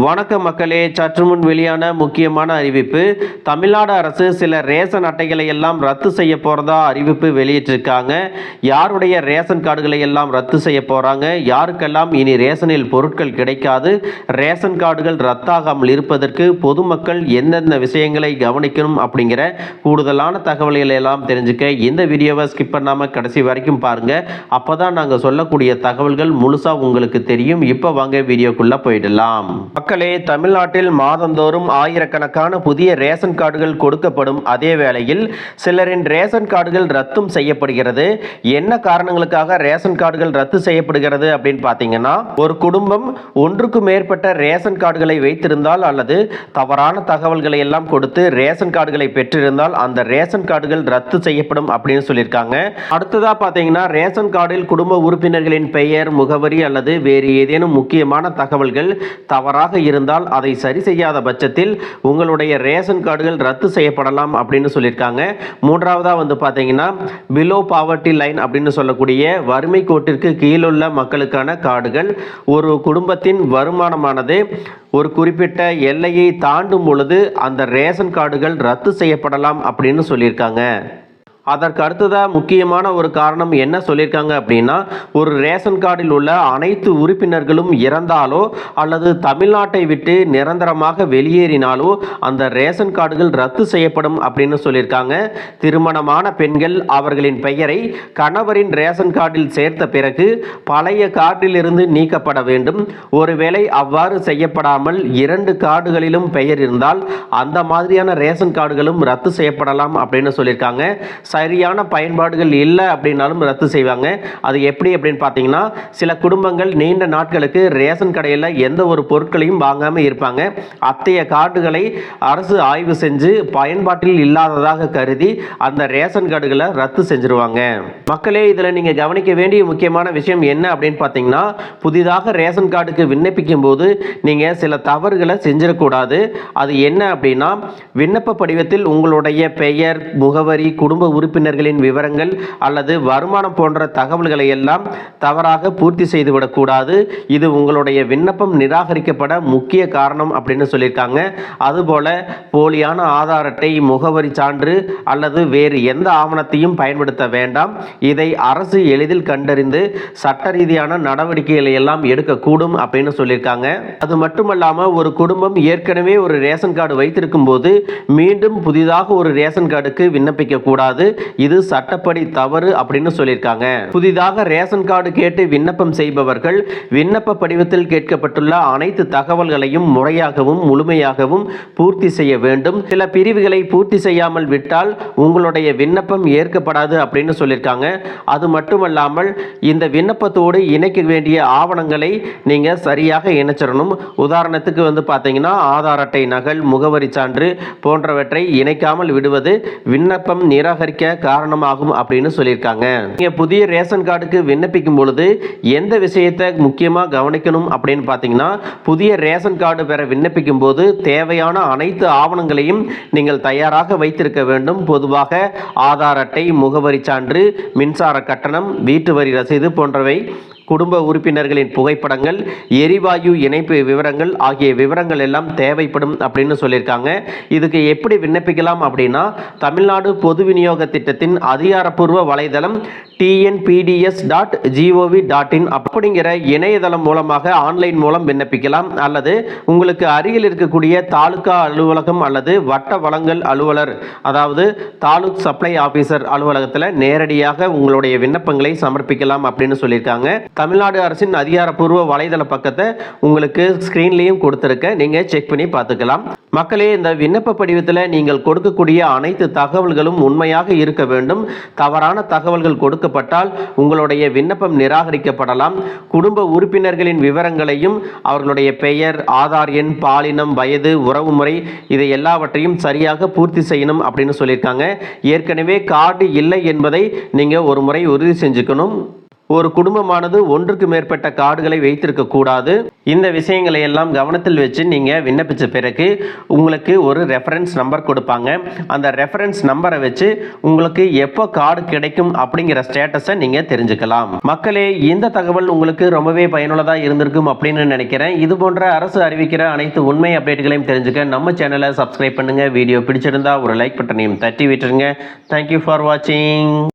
வணக்கம் மக்களே, சற்று முன் வெளியான முக்கியமான அறிவிப்பு. தமிழ்நாடு அரசு சில ரேஷன் அட்டைகளை எல்லாம் ரத்து செய்ய போறதா அறிவிப்பு வெளியிட்டிருக்காங்க. யாருடைய ரேஷன் கார்டுகளை எல்லாம் ரத்து செய்ய போறாங்க, யாருக்கெல்லாம் இனி ரேஷனில் பொருட்கள் கிடைக்காது, ரேஷன் கார்டுகள் ரத்தாகாமல் இருப்பதற்கு பொதுமக்கள் எந்தெந்த விஷயங்களை கவனிக்கணும் அப்படிங்கிற கூடுதலான தகவல்களை எல்லாம் தெரிஞ்சுக்க இந்த வீடியோவை ஸ்கிப் பண்ணாம கடைசி வரைக்கும் பாருங்க. அப்பதான் நாங்கள் சொல்லக்கூடிய தகவல்கள் முழுசா உங்களுக்கு தெரியும். இப்போ வாங்க வீடியோக்குள்ள போயிடலாம். மக்களே, தமிழ்நாட்டில் மாதந்தோறும் ஆயிரக்கணக்கான புதிய ரேஷன் கார்டுகள் கொடுக்கப்படும் அதே வேளையில் சிலரின் ரேஷன் கார்டுகள் ரத்தும் செய்யப்படுகிறது. என்ன காரணங்களுக்காக ரேஷன் கார்டுகள் ரத்து செய்யப்படுகிறது அப்படின்னு பார்த்தீங்கன்னா, ஒரு குடும்பம் ஒன்றுக்கு மேற்பட்ட ரேஷன் கார்டுகளை வைத்திருந்தால் அல்லது தவறான தகவல்களை எல்லாம் கொடுத்து ரேஷன் கார்டுகளை பெற்றிருந்தால் அந்த ரேஷன் கார்டுகள் ரத்து செய்யப்படும் அப்படின்னு சொல்லியிருக்காங்க. அடுத்ததா பார்த்தீங்கன்னா, ரேஷன் கார்டில் குடும்ப உறுப்பினர்களின் பெயர், முகவரி அல்லது வேறு ஏதேனும் முக்கியமான தகவல்கள் தவறாக இருந்தால் அதை சரி செய்யாத பட்சத்தில் உங்களுடைய ரேஷன் கார்டுகள் ரத்து செய்யப்படலாம் அப்படின்னு சொல்லியிருக்காங்க. மூன்றாவதா பார்த்தீங்கன்னா, பிலோ பாவர்ட்டி லைன் அப்படின்னு சொல்லக்கூடிய வறுமை கோட்டிற்கு கீழுள்ள மக்களுக்கான கார்டுகள். ஒரு குடும்பத்தின் வருமானமானது ஒரு குறிப்பிட்ட எல்லையை தாண்டும் பொழுது அந்த ரேஷன் கார்டுகள் ரத்து செய்யப்படலாம் அப்படின்னு சொல்லியிருக்காங்க. அதற்கு அடுத்ததாக முக்கியமான ஒரு காரணம் என்ன சொல்லியிருக்காங்க அப்படின்னா, ஒரு ரேஷன் கார்டில் உள்ள அனைத்து உறுப்பினர்களும் இறந்தாலோ அல்லது தமிழ்நாட்டை விட்டு நிரந்தரமாக வெளியேறினாலோ அந்த ரேஷன் கார்டுகள் ரத்து செய்யப்படும் அப்படின்னு சொல்லியிருக்காங்க. திருமணமான பெண்கள் அவர்களின் பெயரை கணவரின் ரேஷன் கார்டில் சேர்த்த பிறகு பழைய கார்டிலிருந்து நீக்கப்பட வேண்டும். ஒருவேளை அவ்வாறு செய்யப்படாமல் 2 கார்டுகளிலும் பெயர் இருந்தால் அந்த மாதிரியான ரேஷன் கார்டுகளும் ரத்து செய்யப்படலாம் அப்படின்னு சொல்லியிருக்காங்க. சரியான பயன்பாடுகள் இல்லை அப்படின்னாலும் ரத்து செய்வாங்க. அது எப்படி அப்படின்னு பார்த்தீங்கன்னா, சில குடும்பங்கள் நீண்ட நாட்களுக்கு ரேஷன் கடையில் எந்த ஒரு பொருட்களையும் வாங்காமல் இருப்பாங்க. அத்தகைய கார்டுகளை அரசு ஆய்வு செஞ்சு பயன்பாட்டில் இல்லாததாக கருதி அந்த ரேஷன் கார்டுகளை ரத்து செஞ்சிருவாங்க. மக்களே, இதில் நீங்கள் கவனிக்க வேண்டிய முக்கியமான விஷயம் என்ன அப்படின்னு பார்த்தீங்கன்னா, புதிதாக ரேஷன் கார்டுக்கு விண்ணப்பிக்கும் போது நீங்கள் சில தவறுகளை செஞ்சிடக்கூடாது. அது என்ன அப்படின்னா, விண்ணப்ப படிவத்தில் உங்களுடைய பெயர், முகவரி, குடும்ப உறுப்பினர்களின் விவரங்கள் அல்லது வருமானம் போன்ற தகவல்களை எல்லாம் தவறாக பூர்த்தி செய்துவிடக்கூடாது. இது உங்களுடைய விண்ணப்பம் நிராகரிக்கப்பட முக்கிய காரணம் அப்படின்னு சொல்லியிருக்காங்க. அதுபோல போலியான ஆதார் அட்டை, முகவரி சான்று அல்லது வேறு எந்த ஆவணத்தையும் பயன்படுத்த வேண்டாம். இதை அரசு எளிதில் கண்டறிந்து சட்ட ரீதியான நடவடிக்கைகளை எல்லாம் எடுக்கக்கூடும் அப்படின்னு சொல்லியிருக்காங்க. அது மட்டுமல்லாமல், ஒரு குடும்பம் ஏற்கனவே ஒரு ரேஷன் கார்டு வைத்திருக்கும் போது மீண்டும் புதிதாக ஒரு ரேஷன் கார்டுக்கு விண்ணப்பிக்க கூடாது. இது சட்டப்படி தவறு அப்படின்னு சொல்லியிருக்காங்க. புதிதாக ரேஷன் கார்டு கேட்டு விண்ணப்பம் செய்பவர்கள் விண்ணப்ப படிவத்தில் கேட்கப்பட்டுள்ள அனைத்து தகவல்களையும் முறையாகவும் முழுமையாகவும் பூர்த்தி செய்ய வேண்டும். சில பிரிவுகளை பூர்த்தி செய்யாமல் விட்டால் உங்களுடைய விண்ணப்பம் ஏற்கப்படாது அப்படின்னு சொல்லியிருக்காங்க. அது மட்டுமல்லாமல், இந்த விண்ணப்பத்தோடு இணைக்க வேண்டிய ஆவணங்களை நீங்க சரியாக இணைச்சிடணும். உதாரணத்துக்கு பார்த்தீங்கன்னா, ஆதார் அட்டை நகல், முகவரி சான்று போன்றவற்றை இணைக்காமல் விடுவது விண்ணப்பம் நிராகரிக்க காரணமாகும் அப்படின்னு சொல்லியிருக்காங்க. நீங்க புதிய ரேஷன் கார்டுக்கு விண்ணப்பிக்கும் பொழுது எந்த விஷயத்தை முக்கியமாக கவனிக்கணும் அப்படின்னு பார்த்தீங்கன்னா, புதிய ரேஷன் கார்டு பெற விண்ணப்பிக்கும் போது தேவையான அனைத்து ஆவணங்களையும் நீங்கள் தயாராக வைத்திருக்க வேண்டும். பொதுவாக ஆதார் அட்டை, முகவரி சான்று, மின்சார கட்டணம், வீட்டு வரி ரசீது போன்றவை, குடும்ப உறுப்பினர்களின் புகைப்படங்கள், எரிவாயு இணைப்பு விவரங்கள் ஆகிய விவரங்கள் எல்லாம் தேவைப்படும் அப்படின்னு சொல்லியிருக்காங்க. இதுக்கு எப்படி விண்ணப்பிக்கலாம் அப்படின்னா, தமிழ்நாடு பொது விநியோக திட்டத்தின் அதிகாரப்பூர்வ வலைதளம் tnpds.gov.in அப்படிங்கிற இணையதளம் மூலமாக ஆன்லைன் மூலம் விண்ணப்பிக்கலாம். அல்லது உங்களுக்கு அருகில் இருக்கக்கூடிய தாலுகா அலுவலகம் அல்லது வட்ட வழங்கல் அலுவலர், அதாவது தாலுக் சப்ளை ஆபீசர் அலுவலகத்தில் நேரடியாக உங்களுடைய விண்ணப்பங்களை சமர்ப்பிக்கலாம் அப்படின்னு சொல்லியிருக்காங்க. தமிழ்நாடு அரசின் அதிகாரப்பூர்வ வலைதள பக்கத்தை உங்களுக்கு ஸ்கிரீன்லையும் கொடுத்துருக்க, நீங்கள் செக் பண்ணி பார்த்துக்கலாம். மக்களே, இந்த விண்ணப்ப படிவத்தில் நீங்கள் கொடுக்கக்கூடிய அனைத்து தகவல்களும் உண்மையாக இருக்க வேண்டும். தவறான தகவல்கள் கொடுக்கப்பட்டால் உங்களுடைய விண்ணப்பம் நிராகரிக்கப்படலாம். குடும்ப உறுப்பினர்களின் விவரங்களையும் அவர்களுடைய பெயர், ஆதார் எண், பாலினம், வயது, உறவுமுறை இதை எல்லாவற்றையும் சரியாக பூர்த்தி செய்யணும் அப்படின்னு சொல்லியிருக்காங்க. ஏற்கனவே கார்டு இல்லை என்பதை நீங்கள் ஒரு முறை உறுதி செஞ்சுக்கணும். ஒரு குடும்பமானது ஒன்றுக்கு மேற்பட்ட கார்டுகளை வைத்திருக்க கூடாது. இந்த விஷயங்களை எல்லாம் கவனத்தில் வச்சு நீங்கள் விண்ணப்பித்த பிறகு உங்களுக்கு ஒரு ரெஃபரன்ஸ் நம்பர் கொடுப்பாங்க. அந்த ரெஃபரன்ஸ் நம்பரை வச்சு உங்களுக்கு எப்போ கார்டு கிடைக்கும் அப்படிங்கிற ஸ்டேட்டஸை நீங்கள் தெரிஞ்சுக்கலாம். மக்களே, இந்த தகவல் உங்களுக்கு ரொம்பவே பயனுள்ளதாக இருந்திருக்கும் அப்படின்னு நினைக்கிறேன். இது போன்ற அரசு அறிவிக்கிற அனைத்து உண்மை அப்டேட்களையும் தெரிஞ்சுக்க நம்ம சேனலை சப்ஸ்கிரைப் பண்ணுங்க. வீடியோ பிடிச்சிருந்தா ஒரு லைக் பட்டனையும் தட்டி விட்டுருங்க. தேங்க்யூ ஃபார் வாட்சிங்.